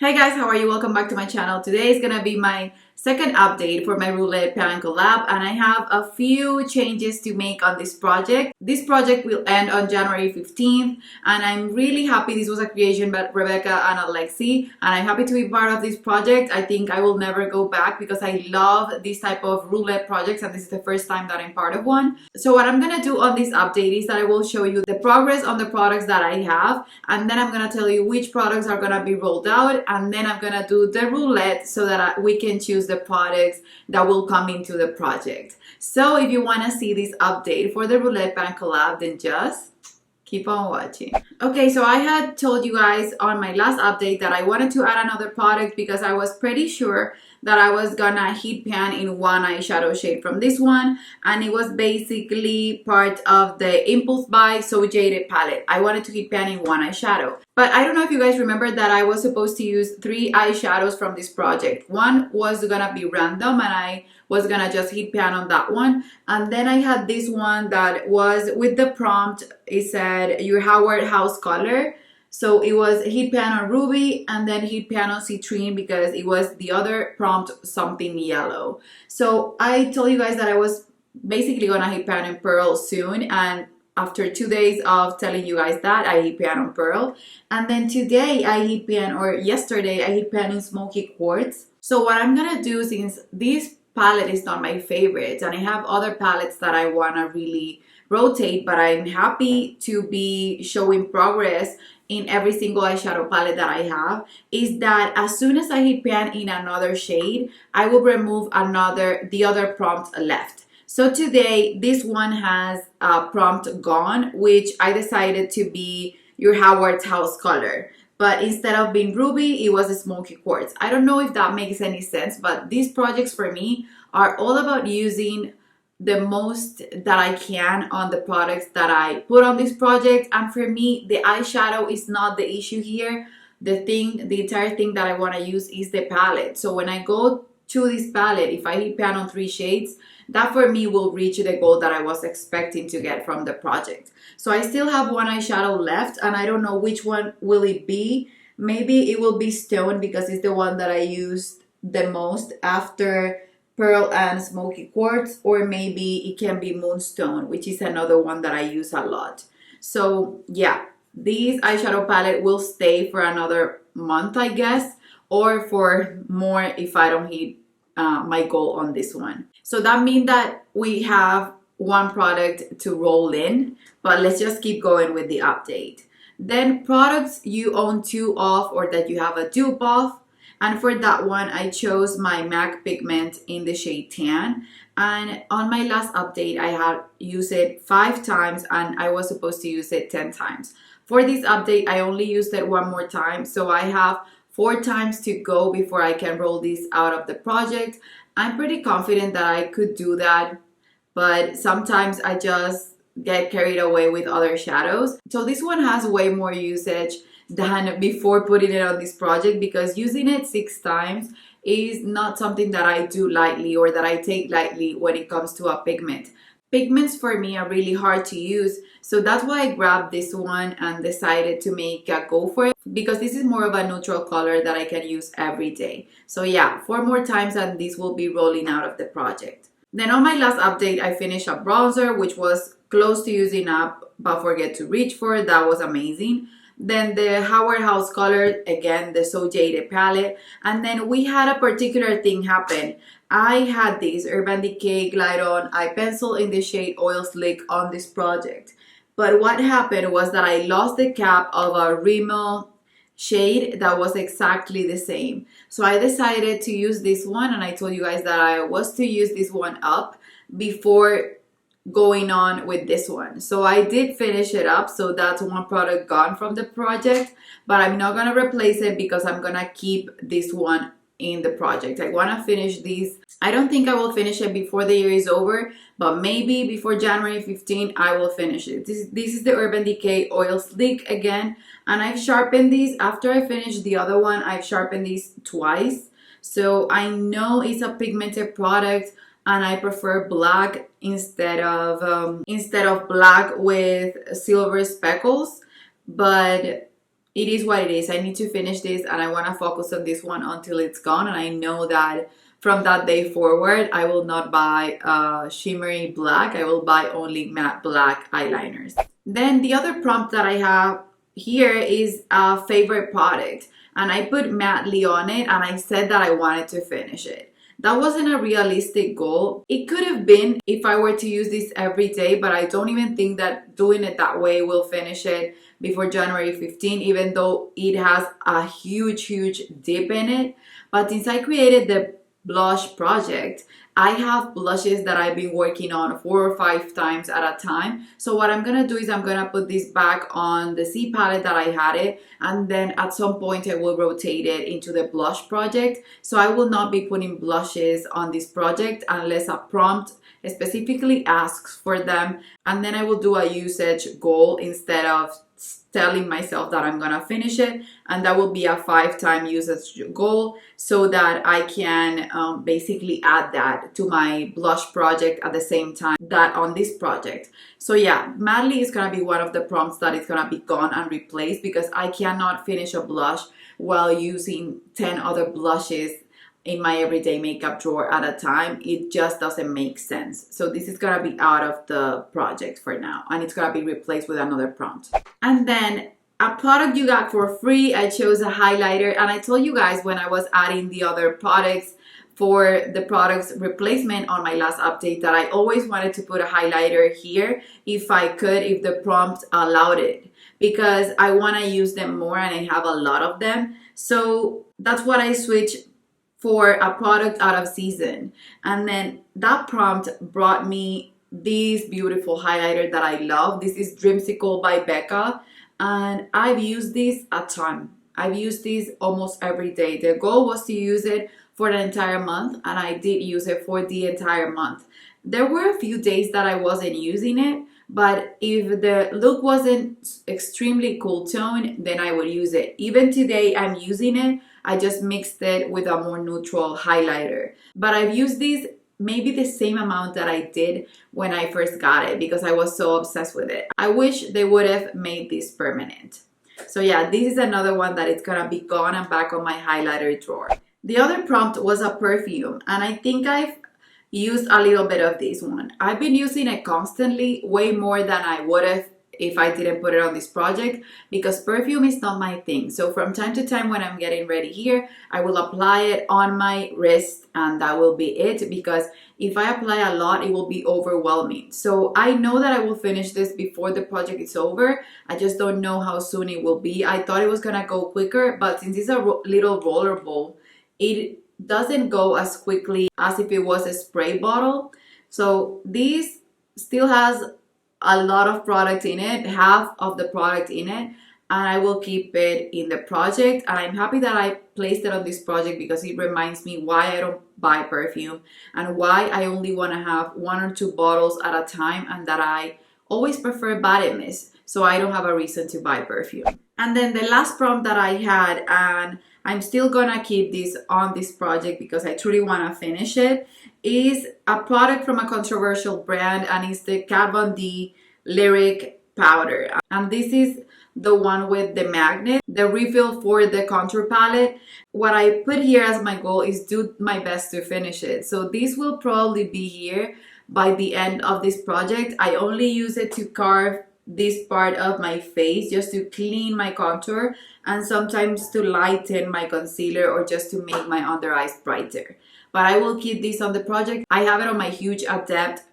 Hey guys, how are you? Welcome back to my channel. Today is gonna be my second update for my Roulette pan collab, and I have a few changes to make on this project. This project will end on January 15th, and I'm really happy. This was a creation by Rebecca and Alexi, and I'm happy to be part of this project. I think I will never go back because I love this type of roulette projects, and this is the first time that I'm part of one. So what I'm gonna do on this update is that I will show you the progress on the products that I have, and then I'm gonna tell you which products are gonna be rolled out, and then I'm gonna do the roulette so that we can choose the products that will come into the project. So if you want to see this update for the roulette pan collab, then just keep on watching. Okay, so I had told you guys on my last update that I wanted to add another product because I was pretty sure that I was gonna heat pan in one eyeshadow shade from this one, and it was basically part of the Impulse Buy So Jaded palette. I wanted to heat pan in one eyeshadow, but I don't know if you guys remember that I was supposed to use 3 eyeshadows from this project. One was gonna be random and I was gonna just heat pan on that one, and then I had this one that was with the prompt. It said your Howard House color. So it was heat pan on ruby and then heat pan on citrine because it was the other prompt something yellow. So I told you guys that I was basically gonna heat pan in pearl soon, and after 2 days of telling you guys that, I heat pan on pearl. And then today I heat pan, or yesterday I heat pan in smoky quartz. So what I'm gonna do, since this palette is not my favorite and I have other palettes that I wanna really rotate, but I'm happy to be showing progress in every single eyeshadow palette that I have, is that as soon as I heat pan in another shade, I will remove the other prompt left. So today this one has a prompt gone, which I decided to be your Howard's House color, but instead of being ruby, it was a smoky quartz. I don't know if that makes any sense, but these projects for me are all about using the most that I can on the products that I put on this project. And for me, the eyeshadow is not the issue here. The entire thing that I want to use is the palette. So when I go to this palette, if I heat pan on 3 shades, that for me will reach the goal that I was expecting to get from the project. So I still have one eyeshadow left, and I don't know which one will it be. Maybe it will be Stone because it's the one that I used the most after pearl and smoky quartz, or maybe it can be Moonstone, which is another one that I use a lot. So yeah, this eyeshadow palette will stay for another month, I guess, or for more if I don't hit my goal on this one. So that means that we have one product to roll in, but let's just keep going with the update. Then products you own 2 of or that you have a dupe of. And for that one, I chose my MAC pigment in the shade Tan. And on my last update, I had used it 5 times and I was supposed to use it 10 times. For this update, I only used it 1 more time. So I have 4 times to go before I can roll this out of the project. I'm pretty confident that I could do that, but sometimes I just get carried away with other shadows. So this one has way more usage than before putting it on this project, because using it 6 times is not something that I do lightly or that I take lightly when it comes to a pigment. Pigments for me are really hard to use, so that's why I grabbed this one and decided to make a go for it, because this is more of a neutral color that I can use every day. So yeah, 4 more times and this will be rolling out of the project. Then on my last update, I finished a bronzer, which was close to using up but forget to reach for. That was amazing. Then the Howard House color, again, the So Jaded palette. And then we had a particular thing happen. I had this Urban Decay Glide On eye pencil in the shade Oil Slick on this project. But what happened was that I lost the cap of a Rimmel shade that was exactly the same. So I decided to use this one, and I told you guys that I was to use this one up before going on with this one. So I did finish it up, so that's one product gone from the project, but I'm not gonna replace it because I'm gonna keep this one in the project. I want to finish these. I don't think I will finish it before the year is over, but maybe before January 15 I will finish it. This is the Urban Decay Oil Slick again, and I've sharpened these. After I finished the other one, I've sharpened these twice, so I know it's a pigmented product, and I prefer black instead of black with silver speckles. But it is what it is. I need to finish this and I want to focus on this one until it's gone. And I know that from that day forward, I will not buy shimmery black. I will buy only matte black eyeliners. Then the other prompt that I have here is a favorite product. And I put mattely on it and I said that I wanted to finish it. That wasn't a realistic goal. It could have been if I were to use this every day, but I don't even think that doing it that way will finish it before January 15, even though it has a huge dip in it. But since I created the blush project, I have blushes that I've been working on 4 or 5 times at a time. So what I'm gonna do is I'm gonna put this back on the C palette that I had it, and then at some point I will rotate it into the blush project. So I will not be putting blushes on this project unless a prompt specifically asks for them, and then I will do a usage goal instead of telling myself that I'm gonna finish it, and that will be a 5-time usage goal so that I can basically add that to my blush project at the same time that on this project. So yeah, Madly is gonna be one of the prompts that is gonna be gone and replaced because I cannot finish a blush while using 10 other blushes in my everyday makeup drawer at a time. It just doesn't make sense. So this is gonna be out of the project for now, and it's gonna be replaced with another prompt. And then a product you got for free, I chose a highlighter, and I told you guys when I was adding the other products for the products replacement on my last update that I always wanted to put a highlighter here if I could, if the prompt allowed it, because I want to use them more and I have a lot of them. So that's what I switched for a product out of season. And then that prompt brought me this beautiful highlighter that I love. This is Dreamsicle by Becca, and I've used this a ton. I've used this almost every day. The goal was to use it for the entire month, and I did use it for the entire month. There were a few days that I wasn't using it, but if the look wasn't extremely cool tone, then I would use it. Even today I'm using it. I just mixed it with a more neutral highlighter. But I've used this maybe the same amount that I did when I first got it because I was so obsessed with it. I wish they would have made this permanent. So yeah, this is another one that it's gonna be gone and back on my highlighter drawer. The other prompt was a perfume, and I think I've used a little bit of this one. I've been using it constantly, way more than I would have if I didn't put it on this project, because perfume is not my thing. So from time to time when I'm getting ready here, I will apply it on my wrist and that will be it, because if I apply a lot, it will be overwhelming. So I know that I will finish this before the project is over. I just don't know how soon it will be. I thought it was gonna go quicker, but since it's a little roller ball, it doesn't go as quickly as if it was a spray bottle. So this still has a lot of product in it, half of the product in it, and I will keep it in the project. And I'm happy that I placed it on this project because it reminds me why I don't buy perfume and why I only want to have 1 or 2 bottles at a time, and that I always prefer body mist, so I don't have a reason to buy perfume. And then the last prompt that I had, and I'm still gonna keep this on this project because I truly want to finish it, is a product from a controversial brand, and it's the Kat Von D Lyric Powder. And this is the one with the magnet, the refill for the contour palette. What I put here as my goal is do my best to finish it. So this will probably be here by the end of this project. I only use it to carve this part of my face, just to clean my contour, and sometimes to lighten my concealer or just to make my under eyes brighter. But I will keep this on the project. I have it on my huge Adept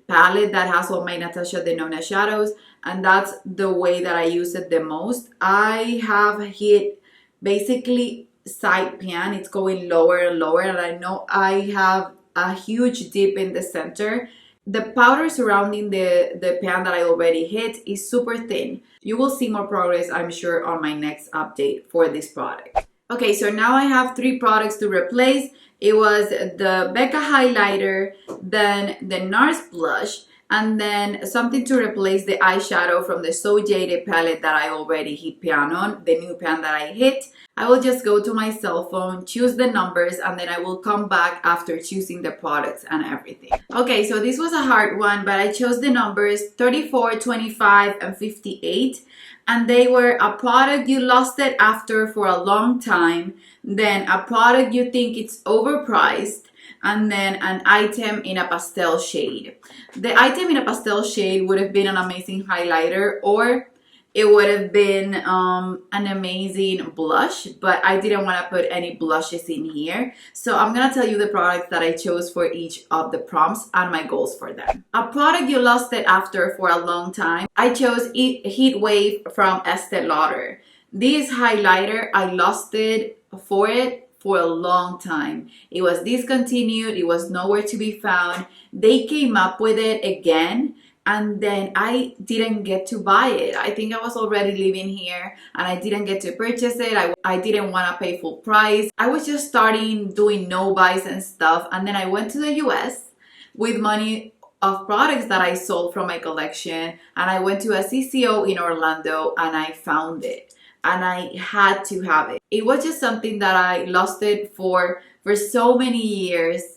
palette that has all my Natasha Denona shadows, and that's the way that I use it the most. I have hit basically side pan. It's going lower and lower, and I know I have a huge dip in the center. The powder surrounding the pan that I already hit is super thin. You will see more progress, I'm sure, on my next update for this product. Okay, so now I have 3 products to replace. It was the Becca highlighter, then the NARS blush, and then something to replace the eyeshadow from the So Jaded palette that I already hit pan on, the new pan that I hit. I will just go to my cell phone, choose the numbers, and then I will come back after choosing the products and everything. Okay, so this was a hard one, but I chose the numbers 34, 25, and 58. and they were a product you lost it after for a long time, then a product you think it's overpriced, and then an item in a pastel shade. The item in a pastel shade would have been an amazing highlighter, or it would have been an amazing blush, but I didn't want to put any blushes in here. So I'm going to tell you the products that I chose for each of the prompts and my goals for them. A product you lost it after for a long time. I chose Heat Wave from Estee Lauder. This highlighter, I lost it for a long time. It was discontinued. It was nowhere to be found. They came up with it again, and then I didn't get to buy it. I think I was already living here and I didn't get to purchase it. I didn't want to pay full price. I was just starting doing no buys and stuff. And then I went to the US with money of products that I sold from my collection. And I went to a CCO in Orlando and I found it. And I had to have it. It was just something that I lost it for so many years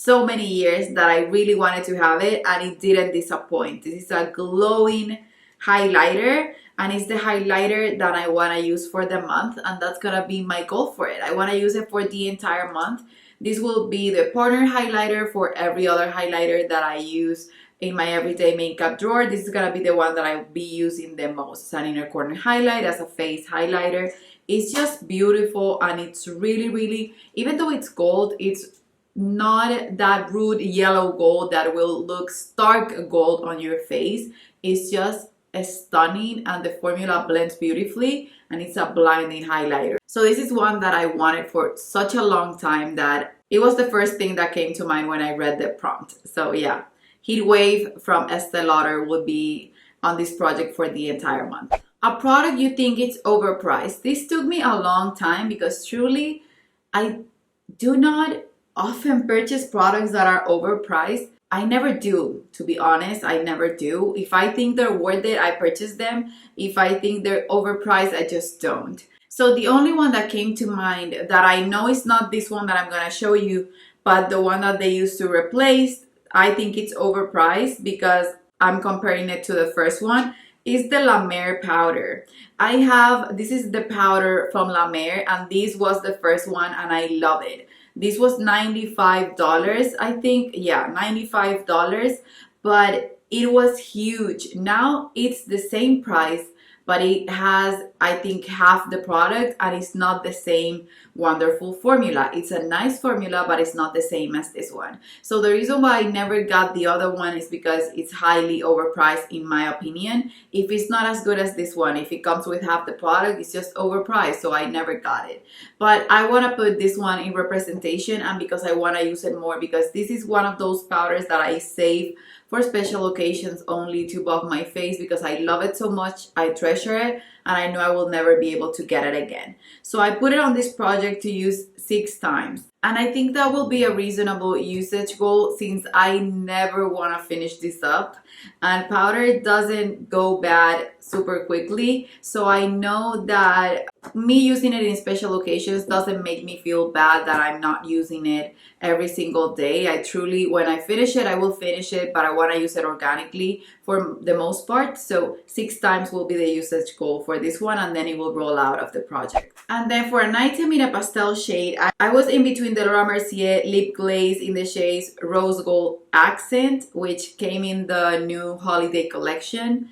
that I really wanted to have it, and it didn't disappoint. This is a glowing highlighter, and it's the highlighter that I want to use for the month, and that's gonna be my goal for it. I want to use it for the entire month. This will be the partner highlighter for every other highlighter that I use in my everyday makeup drawer. This is gonna be the one that I'll be using the most. It's an inner corner highlight as a face highlighter. It's just beautiful, and it's really, even though it's gold, it's not that rude yellow gold that will look stark gold on your face. It's just stunning, and the formula blends beautifully, and it's a blinding highlighter. So this is one that I wanted for such a long time that it was the first thing that came to mind when I read the prompt. So yeah, Heat Wave from Estee Lauder would be on this project for the entire month. A product you think it's overpriced. This took me a long time because truly I do not often purchase products that are overpriced. I never do, to be honest. I never do. If I think they're worth it, I purchase them. If I think they're overpriced, I just don't. So the only one that came to mind that I know is not this one that I'm going to show you, but the one that they used to replace, I think it's overpriced because I'm comparing it to the first one, is the La Mer powder. This is the powder from La Mer, and this was the first one, and I love it. This was $95, I think. Yeah, $95, but it was huge. Now it's the same price, but it has, I think, half the product, and it's not the same wonderful formula. It's a nice formula, but it's not the same as this one. So the reason why I never got the other one is because it's highly overpriced, in my opinion. If it's not as good as this one, if it comes with half the product, it's just overpriced, so I never got it. But I want to put this one in representation, and because I want to use it more, because this is one of those powders that I save for special occasions only to buff my face, because I love it so much. I treasure it, and I know I will never be able to get it again. So I put it on this project to use 6 times. And I think that will be a reasonable usage goal, since I never want to finish this up. And powder doesn't go bad super quickly. So I know that me using it in special occasions doesn't make me feel bad that I'm not using it every single day. I truly, when I finish it, I will finish it, but I want to use it organically for the most part. So 6 times will be the usage goal for this one, and then it will roll out of the project. And then for an item in a pastel shade, I was in between the Laura Mercier lip glaze in the shades Rose Gold Accent, which came in the new holiday collection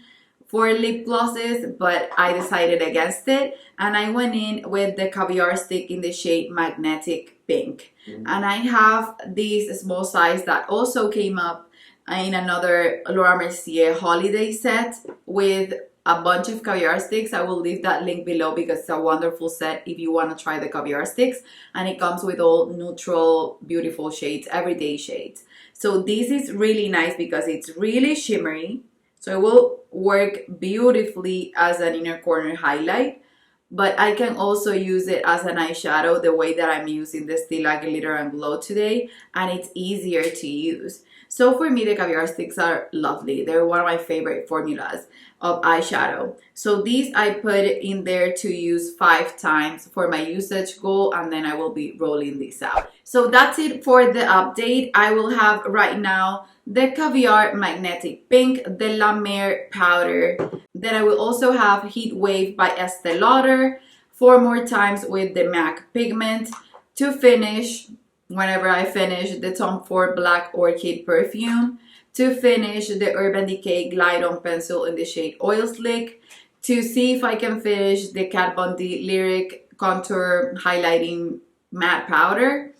for lip glosses, but I decided against it, and I went in with the Caviar Stick in the shade Magnetic Pink. And I have this small size that also came up in another Laura Mercier holiday set with a bunch of caviar sticks. I will leave that link below because it's a wonderful set if you want to try the caviar sticks, and it comes with all neutral, beautiful shades, everyday shades. So this is really nice because it's really shimmery, so it will work beautifully as an inner corner highlight, but I can also use it as an eyeshadow the way that I'm using the Stila Glitter and Glow today, and it's easier to use. So for me, the caviar sticks are lovely. They're one of my favorite formulas of eyeshadow. So these I put in there to use 5 times for my usage goal, and then I will be rolling these out. So that's it for the update. I will have right now the Caviar Magnetic Pink, the La Mer powder. Then I will also have Heat Wave by Estee Lauder, 4 more times with the MAC pigment. To finish, whenever I finish, the Tom Ford Black Orchid perfume. To finish, the Urban Decay Glide On Pencil in the shade Oil Slick. To see if I can finish, the Kat Von D Lyric Contour Highlighting Matte Powder.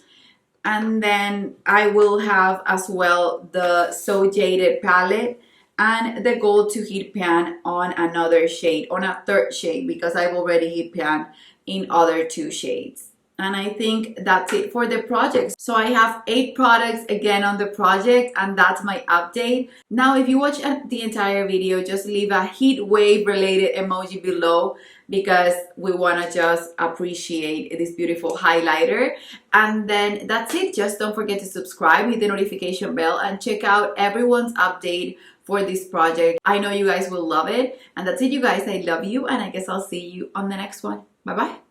And then I will have as well the So Jaded palette and the Gold to Heat Pan on another shade, on a third shade, because I've already heat pan in other 2 shades. And I think that's it for the project. So I have 8 products again on the project, and that's my update. Now, if you watch the entire video, just leave a heat wave related emoji below, because we want to just appreciate this beautiful highlighter. And then that's it. Just don't forget to subscribe, hit the notification bell, and check out everyone's update for this project. I know you guys will love it. And that's it, you guys. I love you, and I guess I'll see you on the next one. Bye bye.